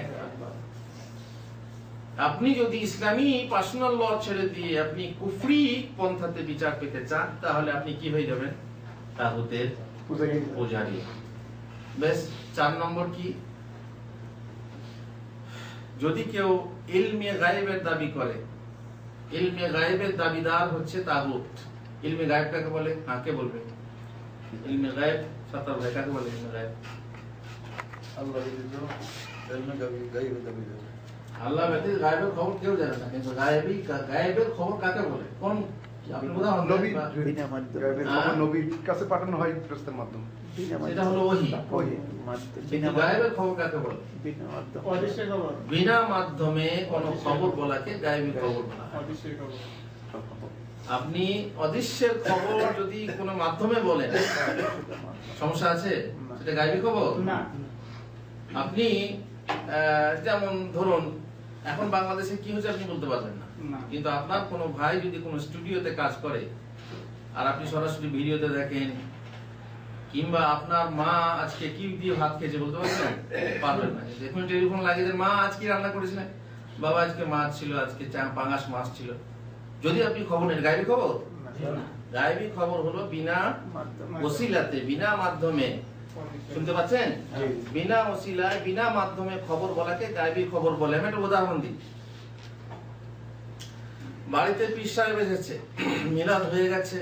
1 ভাগ পাবে। আপনি যদি ইসলামী পার্সোনাল ল ছেড়ে দিয়ে আপনি কুফরি পন্থাতে বিচার পেতে চান, তাহলে আপনি কি হয়ে যাবেন? তাগুতের পূজারী। বেশ, 4 নম্বর কি? যদি কেউ ইলমে গায়েবের দাবি করে, ইলমে গায়েবের দাবিদার হচ্ছে তাগুত। ইলমে গায়েব কাকে বলে? কে বলবে? ইলমে গায়েব সাতার ভাই কাকে বলে? ইলমে গায়েব আল্লাহ ব্যতীত গায়েবের খবর কেউ জানে না, কিন্তু গায়েবের খবর কাকে বলে? কোন আপনি উদাহরণ নবীর কাছে পাঠানো হয় ফেরেশতার মাধ্যমে, এটা হলো ওহী। গায়েবের খবর কাকে বলে? বিনা মাধ্যমে কোন খবর বলাকে গায়েবী খবর বলা হয়। আপনি অদৃশ্যের খবর যদি কোনো মাধ্যমে বলেন, সমস্যা আছে? সেটা গায়েবী খবর না। আপনি যেমন ধরুন এখন বাংলাদেশে কি হচ্ছে আপনি বলতে পারবেন না, কিন্তু আপনার কোনো ভাই যদি কোনো স্টুডিওতে কাজ করে আর আপনি সরাসরি ভিডিওতে দেখেন, কিংবা আপনার মা আজকে কি দিয়ে ভাত খেয়েছে বলতে পারবেন না। দেখুন টেলিফোন লাগিয়ে দেন, মা আজকে রান্না করেছিলেন, বাবা আজকে মাছ ছিল, আজকে পাঙাশ মাছ ছিল। যদি আপনি খবর নেন, গায়েবী খবর? গায়েবী খবর হলো বিনা ওসিলাতে, বিনা মাধ্যমে। শুনতে পাচ্ছেন? বিনা ওসিলায়, বিনা মাধ্যমে খবর বলাকে গায়েবী খবর বলে। আমি একটা উদাহরণ দিই। বাড়িতে পীর সাহেব এসেছে, মিলাদ হয়ে গেছে,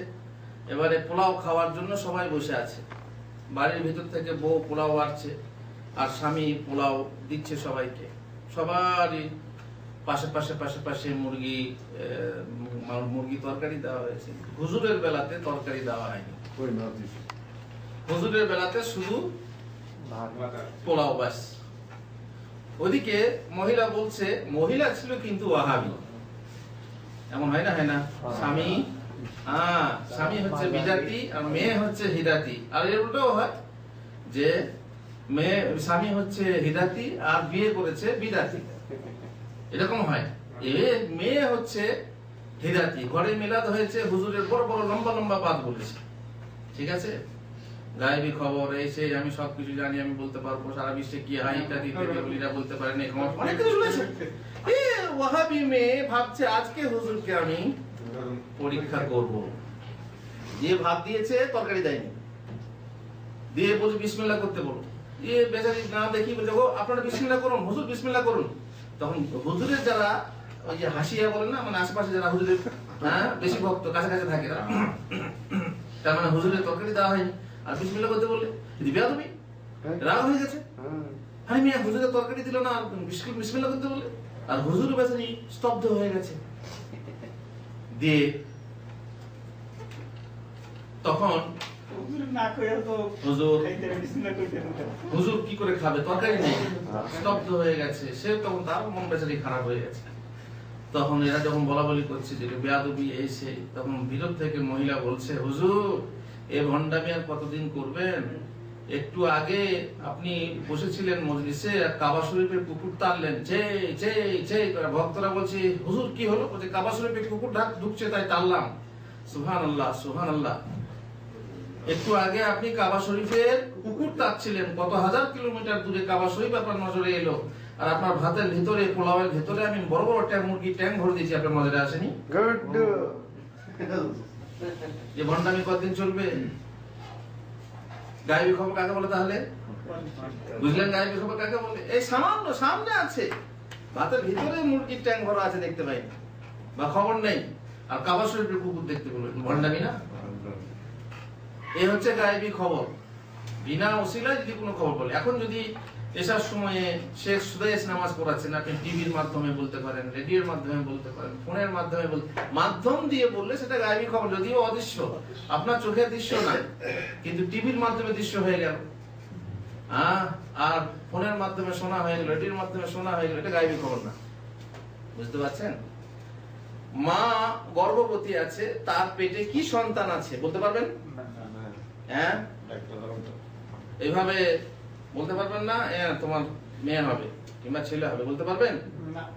এবারে পোলাও খাওয়ার জন্য সবাই বসে আছে। বাড়ির ভিতর থেকে বউ পোলাও বাড়ছে আর স্বামী পোলাও দিচ্ছে সবাইকে। সবারই পাশে পাশে পাশে পাশে মুরগি তরকারি দেওয়া হয়েছে। হুজুরের বেলাতে তরকারি দেওয়া হয়নি, হুজুরের বেলাতে শুধু পোলাও বাস। ওদিকে মহিলা বলছে, মহিলা ছিল কিন্তু ওয়াহাবি। এমন হয় না? হয় না? স্বামী হচ্ছে বিদাতি আর মেয়ে হচ্ছে হিদাতি। আর এর উল্টোও হয় যে স্বামী হচ্ছে হিদাতি আর বিয়ে করেছে বিদাতি, এরকম হয়। মেয়ে হচ্ছে হিদাতি, ঘরে মিলাদ হয়েছে, হুজুরের বড় বড় লম্বা লম্বা বাদ বলেছে। ঠিক আছে? গায়েবী খবর এই সেই, আমি সবকিছু জানি, আমি বলতে পারবো সারা বিশ্বে কি হয় ইত্যাদি ইত্যাদি বলতে পারেন। অনেক কিছু শুনেছে। ওয়াহাবি মেয়ে ভাবছে আজকে হুজুরকে আমি পরীক্ষা করব। দিয়ে ভাত দিয়েছে, তরকারি দেয়নি, দিয়ে বলছে বিসমিল্লাহ করতে বলো, বেচারি না দেখি বলছে ও আপনারা বিসমিল্লাহ করুন, হুজুর বিসমিল্লাহ করুন। তখন হুজুরের যারা ওই যে হাসিয়া বলেন না, মানে আশেপাশে যারা হুজুরের বেশি ভক্ত কাছাকাছি থাকে, তার মানে হুজুরের তরকারি দেওয়া হয়নি আর বিসমিল্লাহ করতে বললে দিবে তুমি রাগ হয়ে গেছে। আরে মিয়া হুজুরের তরকারি দিল না আর বিসমিল্লাহ করতে বললে, আর হুজুর বেচারি স্তব্ধ হয়ে গেছে। দিয়ে তখন হুজুর কি করে খাবে, তরকারি নেই, স্তব্ধ হয়ে গেছে সে, তখন তার মন বেচারি খারাপ হয়ে গেছে। তখন এরা যখন বলা বলি করছে যে বেয়াদবি এসে, তখন ভিতর থেকে মহিলা বলছে হুজুর এ ভণ্ডামি আর কতদিন করবেন? একটু আগে আপনি বসেছিলেন মজলিসে আর কাবা শরীফের কুকুর টানলেন, ভক্তরা বলছে হুজুর কি হলো? বলছে কাবা শরীফের কুকুর ঢুকছে তাই টানলাম। সুবহানাল্লাহ সুবহানাল্লাহ। একটু আগে আপনি কাবা শরীফের কুকুর টানছিলেন, কত হাজার কিলোমিটার দূরে কাবা শরীফ আপনার নজরে এলো, আর আপনার ভাতের ভিতরে পোলাওয়ের ভিতরে আমি বড় বড় মুরগি ট্যাং ভরে দিয়েছি, আপনার নজরে আসেনি? যে ভণ্ডামি কতদিন চলবে? গায়েবী খবর কাকে বলে তাহলে? বুঝলেন গায়েবী খবর কাকে বলে? এই সামান্য সামনে আছে, ভাতের ভিতরে মুরগির ট্যাং ভরা আছে দেখতে পাই বা খবর নেই, আর কাবা শরীফের কুকুর দেখতে বলবে, ভণ্ডামি না? এই হচ্ছে গায়েবী খবর। বিনা ওসিলায় যদি কোনো খবর বলে, এখন যদি এসার সময়ে শেখ সুদাইস নামাজ পড়াচ্ছেন, আপনি টিভির মাধ্যমে বলতে পারেন, রেডিওর মাধ্যমে বলতে পারেন, ফোনের মাধ্যমে বলতে, মাধ্যম দিয়ে বললে সেটা গায়েবী খবর, যদিও অদৃশ্য, আপনার চোখের দৃশ্য না, কিন্তু টিভির মাধ্যমে দৃশ্য হয়ে গেল, আর ফোনের মাধ্যমে শোনা হয়ে গেল, রেডিওর মাধ্যমে শোনা হয়ে গেল, এটা গায়েবী খবর না। বুঝতে পারছেন? মা গর্ভবতী আছে, তার পেটে কি সন্তান আছে বলতে পারবেন? হ্যাঁ, এইভাবে বলতে পারবেন না তোমার মেয়ে হবে কিংবা ছেলে হবে, বলতে পারবেন?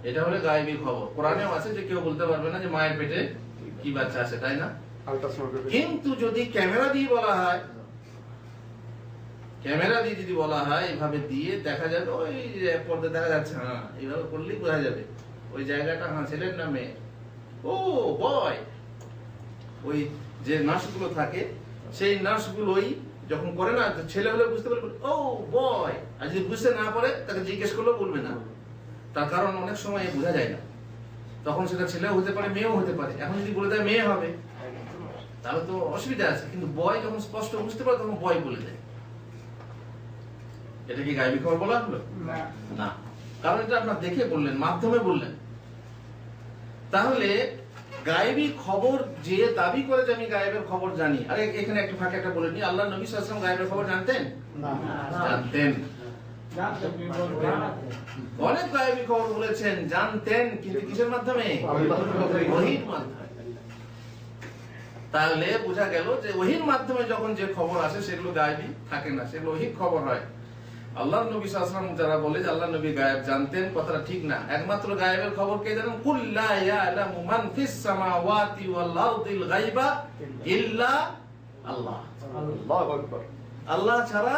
এটা হলো গায়েবী খবর। কোরআনেও আছে যে কেউ বলতে পারবে না যে মায়ের পেটে কি বাচ্চা আছে, তাই না? কিন্তু যদি ক্যামেরা দিয়ে বলা হয়, ক্যামেরা দিয়ে যদি বলা হয় এইভাবে দিয়ে দেখা যাবে, ওই পর্দা দেখা যাচ্ছে, হ্যাঁ এইভাবে করলেই বোঝা যাবে ওই জায়গাটা হ্যাঁ ছেলের নামে। ও বয়, ওই যে নার্সগুলো থাকে সেই নার্সগুলোই যখন করে না, ছেলে হলে বুঝতে পারবে ও বয়, আর যদি বুঝতে না পারে তাকে জিজ্ঞেস করলেও বলবে না, তার কারণ অনেক সময় বোঝা যায় না, তখন সেটা ছেলেও হতে পারে মেয়েও হতে পারে। এখন যদি বলে দেয় মেয়ে হবে তাহলে তো অসুবিধা আছে, কিন্তু বয় যখন স্পষ্ট বুঝতে পারে তখন বয় বলে দেয়। এটা কি গায়েবী খবর বলা হলো? না, কারণ এটা আপনার দেখে বললেন, মাধ্যমে বললেন। তাহলে গায়েবী খবর যে দাবি করে যে আমি গায়েবের খবর জানি, আরে এখানে একটু ফাঁকে একটা বলে নি, আল্লাহ নবী সাল্লাল্লাহু আলাইহি ওয়াসাল্লাম গায়েবের খবর জানতেন? জানতেন। অনেক গায়েবী খবর বলেছেন, জানতেন, কিন্তু কিসের মাধ্যমে? ওহীর মাধ্যমে। তাহলে বোঝা গেল যে ওহীর মাধ্যমে যখন যে খবর আসে সেগুলো গায়েবী থাকে না, সেগুলো ওহীর খবর হয়। আল্লাহ নবী সাল্লাল্লাহু আলাইহি ওয়াসাল্লাম যারা বলে যে আল্লাহ নবী গায়েব জানতেন, কথাটা ঠিক না। একমাত্র গায়েবের খবর কে জানেন? কুল লা ইয়ালামু মান ফিস সামাওয়াতি ওয়াল আরদিল গায়বা ইল্লা আল্লাহ। আল্লাহু আকবার। আল্লাহ ছাড়া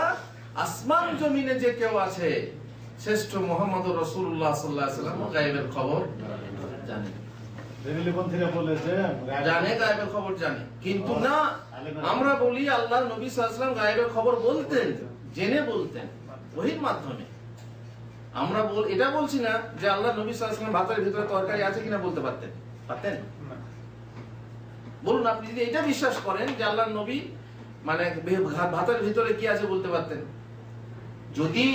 আসমান জমিনে যে কেউ আছে, শ্রেষ্ঠ মুহাম্মদুর রাসূলুল্লাহ সাল্লাল্লাহু আলাইহি ওয়াসাল্লাম গায়েবের খবর জানেন। জানে গায়েবের খবর জানে, কিন্তু না আমরা বলি আল্লাহ নবী সাল্লাল্লাহু আলাইহি ওয়াসাল্লাম গায়েবের খবর বলতেন, জেনে বলতেন ওহীর মাধ্যমে। আমরা এটা বলছি না যে আল্লাহ নবী সাল্লাল্লাহু আলাইহি ওয়াসাল্লাম ভাতের ভিতরে তরকারি আছে কিনা বলতে পারতেন? পারতেন? বলুন, আপনি যদি এটা বিশ্বাস করেন যে আল্লাহ নবী মানে ভাতের ভিতরে কি আছে বলতে পারতেন, যদি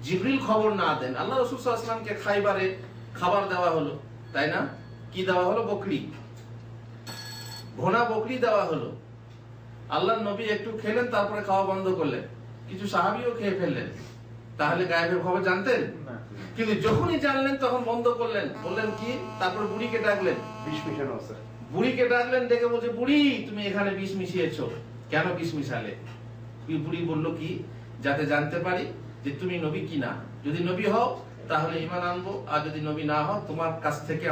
জিবরিল খবর না দেন। আল্লাহ রাসূল সাল্লাল্লাহু আলাইহি ওয়াসাল্লামকে খাইবারে খাবার দেওয়া হলো, তাই না? কি দেওয়া হলো? বকরি, ভোনা বকরি দেওয়া হলো। আল্লাহ নবী একটু খেলেন, তারপরে খাওয়া বন্ধ করলেন, কিছু সাহাবীও খেয়ে ফেললেন। তাহলে গায়েবের খবর জানতেন? কিন্তু যখনই জানলেন তখন বন্ধ করলেন, বললেন কি? তারপর বুড়িকে ডাকলেন, বিষ মিশানো আছে। বুড়িকে ডাকলেন, ডেকে বলছে বুড়ি তুমি এখানে বিষ মিশিয়েছো, কেন বিষ মিশালে? বুড়ি বলল কি, যাতে জানতে পারি যে তুমি নবী কিনা, যদি নবী হও তাহলে ঈমান আনবো, আর যদি নবী না হও তোমার কাছ থেকে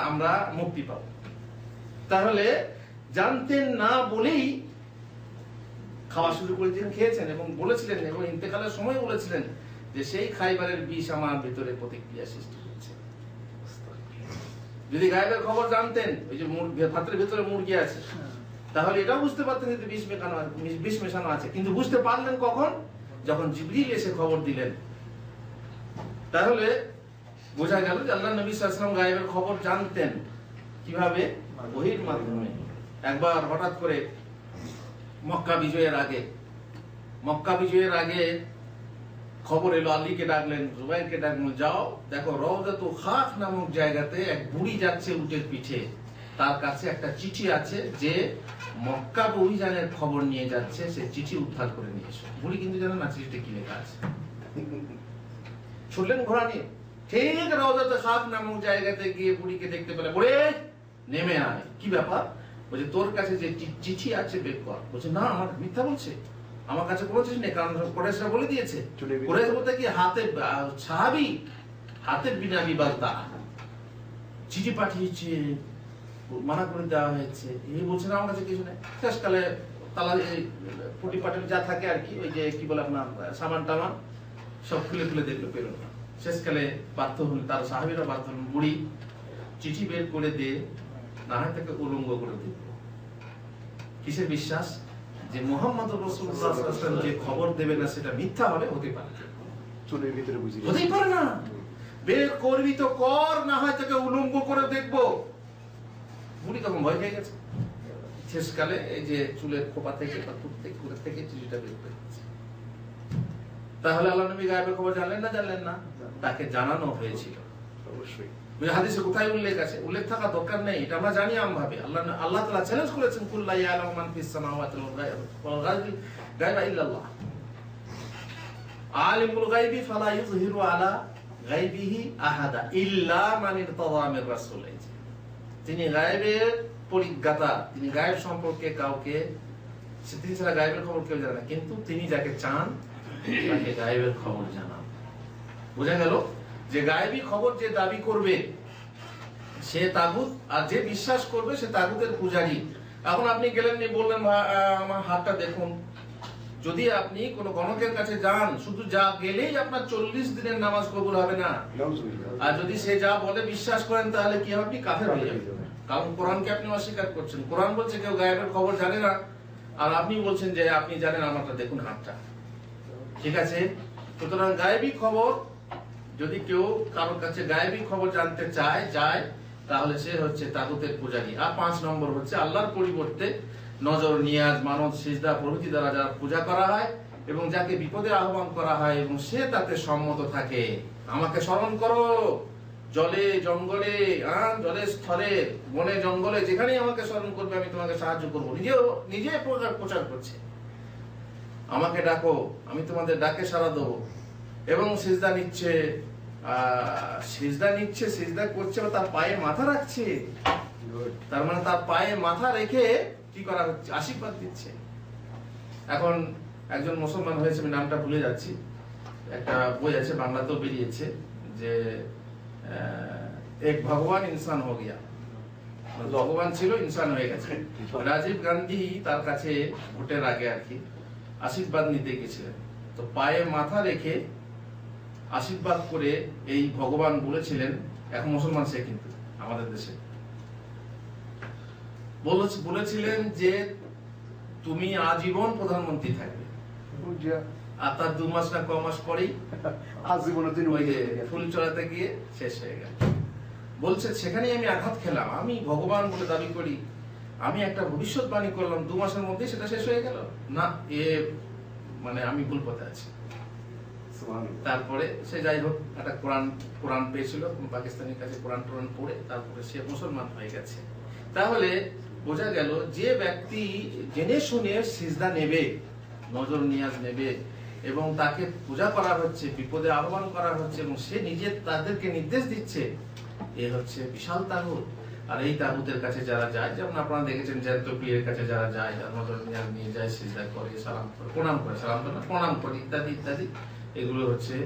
আমরা মুক্তি পাবো। তাহলে জানতেন না বলেই খাওয়া শুরু করেছিলেন, খেয়েছেন এবং বলেছিলেন, এবং ইন্তেকালের সময় বলেছিলেন যে সেই খাইবারের বিষ আমার ভিতরে প্রতিক্রিয়া সৃষ্টি করছে। যদি গায়েবের খবর জানতেন, ওই যে ভাতের ভিতরে মুরগি আছে, তাহলে এটাও বুঝতে পারতেন যে বিষ মেশানো আছে, কিন্তু বুঝতে পারলেন কখন? যখন জিবরিল এসে খবর দিলেন। তাহলে বোঝা গেল যে আল্লাহ নবী সাল্লাল্লাহু আলাইহি ওয়াসাল্লাম গায়েবের খবর জানতেন কিভাবে? ওহীর মাধ্যমে। একবার হঠাৎ করে মক্কা বিজয়ের আগে খবর এলো, আলীকে ডাকলেন, জুবাইরকে ডাকলেন, যাও দেখো রওজাতুল খাফ নামক জায়গাতে এক বুড়ি যাচ্ছে উটের পিঠে, তার কাছে একটা চিঠি আছে যে মক্কা অভিযানের খবর নিয়ে যাচ্ছে, সে চিঠি উদ্ধার করে নিয়ে এসো। বুড়ি কিন্তু জানে না চিঠিতে কি লেখা আছে। ছুটলেন ঘোড়া নিয়ে, ঠিক রওজাতুল খাফ নামক জায়গাতে গিয়ে বুড়িকে দেখতে পেলে, বুড়ি নেমে আয়। কি ব্যাপার? বলছে তোর কাছে যে চিঠি আছে বের কর। বলছে না, আমার মিথ্যা বলছে, আমার কাছে কোনো চিঠি নেই, কারণ কোরাইশরা বলে দিয়েছে। কোরাইশ বলতে কি হাতে সাহাবী, হাতে বিনা বিবাদতা চিঠি পাঠিয়েছে, মানা করে দেওয়া হয়েছে। এই বলছে না আমার কাছে কিছু নেই। শেষকালে তালা পুটি পাটের যা থাকে আর কি, ওই যে কি বলে আপনার সামান টামান সব খুলে খুলে দেখলো, পেল না। শেষকালে বাধ্য হল, তার সাহাবীরা বাধ্য হল, বুড়ি চিঠি বের করে দে, না হয় তাকে উলঙ্গ করে দেব। কিসের বিশ্বাস? যে মুহাম্মদ রাসূলুল্লাহ সাল্লাল্লাহু আলাইহি ওয়াসাল্লাম যে খবর দেবে না সেটা মিথ্যা হবে, হতে পারে চুলের ভিতরে বুঝি হতেই পারে না। বের করবি তো কর, না হয় তাকে উলঙ্গ করে দেখবো। বুড়ি তখন ভয় পেয়ে গেছে। শেষকালে এই যে চুলের খোপা থেকে বা কুড়ে থেকে চিঠিটা বের করে দিয়েছে। তাহলে আল্লাহ নবী গায়েবের খবর জানলেন না? জানলেন না, তাকে জানানো হয়েছিল। অবশ্যই হাদিসে কোথায় উল্লেখ আছে? উল্লেখ থাকা দরকার নেই, এটা আমরা জানি আমভাবে। আল্লাহ তাআলা চ্যালেঞ্জ করেছেন, কুল লা ইয়ালামু মান ফিস সামাওয়াতি ওয়াল গায়বা ইল্লাল্লাহ, আলিমুল গায়বি ফালা ইযহিরু আলা গায়বিহি আহাদা ইল্লা মান ইরতাদা মির রাসূল। তিনি গায়বের পরিজ্ঞাতা, তিনি গায়ব সম্পর্কে কাউকে, তিনি ছাড়া গায়বের খবর কেউ জানে না, কিন্তু তিনি যাকে চান তাকে গায়বের খবর জানান। বোঝা গেল যে গায়েবী খবর যে দাবি করবে সে তাগুত, আর যে বিশ্বাস করবে সে তাগুতের পূজারী। এখন আপনি গেলেন, বললেন আমার হাতটা দেখুন। যদি আপনি কোন গণকের কাছে যান, শুধু যা গেলেই আপনার 40 দিনের নামাজ কবুল হবে না। আর যদি সে যা বলে বিশ্বাস করেন, তাহলে কি হবে? আপনি কাফের হয়ে যাবেন। কারণ কোরআনকে আপনি অস্বীকার করছেন। কোরআন বলছে কেউ গায়েবের খবর জানে না, আর আপনি বলছেন যে আপনি জানেন, আমারটা দেখুন হাতটা। ঠিক আছে? সুতরাং গায়েবী খবর যদি কেউ কারোর কাছে গায়েবী খবর জানতে যায়, তাহলে সে হচ্ছে তাগুতের পূজারী। আর 5 নম্বর হচ্ছে আল্লাহর পরিবর্তে নজর, নিয়াজ, মানত, সিজদা প্রভৃতি দ্বারা যারা পূজা করা হয় এবং যাকে বিপদে আহ্বান করা হয় এবং সে তাতে সম্মত থাকে। আমাকে স্মরণ করো, জলে জঙ্গলে, জলে স্থলে, বনে জঙ্গলে, যেখানেই আমাকে স্মরণ করবে আমি তোমাকে সাহায্য করবো। নিজে প্রচার করছে, আমাকে ডাকো, আমি তোমাদের ডাকে সাড়া দেবো। এবং সিজদা নিচ্ছে, সিজদা করছে, তার পায়ে মাথা রাখছে। তার মানে তার পায়ে মাথা রেখে কি করা হচ্ছে? আশীর্বাদ দিচ্ছে। এখন একজন মুসলমান হয়েছে, আমি নামটা ভুলে যাচ্ছি, একটা বই আছে, বাংলাতেও বেরিয়েছে, যে এক ভগবান ইনসান হয়ে গিয়া, ভগবান ছিল ইনসান হয়ে গেছে। রাজীব গান্ধী তার কাছে ভোটের আগে আর কি আশীর্বাদ নিতে গেছিলেন, তো পায়ে মাথা রেখে আশীর্বাদ করে এই ভগবান বলেছিলেন, এখন মুসলমান সে কিন্তু আমাদের দেশে, বলেছিলেন যে তুমি আজীবন প্রধানমন্ত্রী থাকবে। আর তার 2 মাস না কম মাস পরেই ফুল চড়াতে গিয়ে শেষ হয়ে গেল। বলছে সেখানেই আমি আঘাত খেলাম, আমি ভগবান বলে দাবি করি, আমি একটা ভবিষ্যৎবাণী করলাম, 2 মাসের মধ্যেই সেটা শেষ হয়ে গেল না, মানে আমি ভুল পথে আছি। তারপরে সে যাই হোক একটা কোরআন পেয়েছিল, পাকিস্তানের কাছে কোরআন পড়ে তারপরে সে মুসলমান হয়ে গেছে। তাহলে বোঝা গেল যে ব্যক্তি জেনে শুনে সিজদা নেবে, নজর নিয়াজ নেবে এবং তাকে পূজা করা হচ্ছে, বিপদে আহ্বান করা হচ্ছে এবং সে নিজে তাদেরকে নির্দেশ দিচ্ছে, এ হচ্ছে বিশাল তাগুত। আর এই তাগুতের কাছে যারা যায়, যেমন আপনারা দেখেছেন জ্যান্ত পীরের কাছে যারা যায়, নজর নিয়াজ নিয়ে যায়, সিজদা করে, সালাম করে, প্রণাম করে ইত্যাদি ইত্যাদি, এগুলো হচ্ছে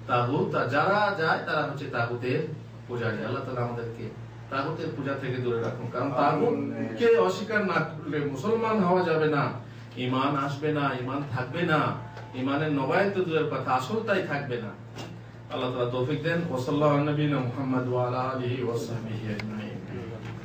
তাগুত। আর যারা যায় তারা হচ্ছে তাগুতের পূজারী। আল্লাহ তাআলা আমাদেরকে তাগুতের পূজা থেকে দূরে রাখুন, কারণ তাগুতকে অস্বীকার না করলে মুসলমান হওয়া যাবে না, ঈমান আসবে না, ঈমান থাকবে না, ঈমানের নবায়ন তো দূরের কথা, আসলটাই থাকবে না। আল্লাহ তাআলা তৌফিক দেন। ওয়া সাল্লাল্লাহু আলা নবিয়িনা মুহাম্মদ ওয়া আলা আলিহি ওয়া সাহবিহি আজমাইন।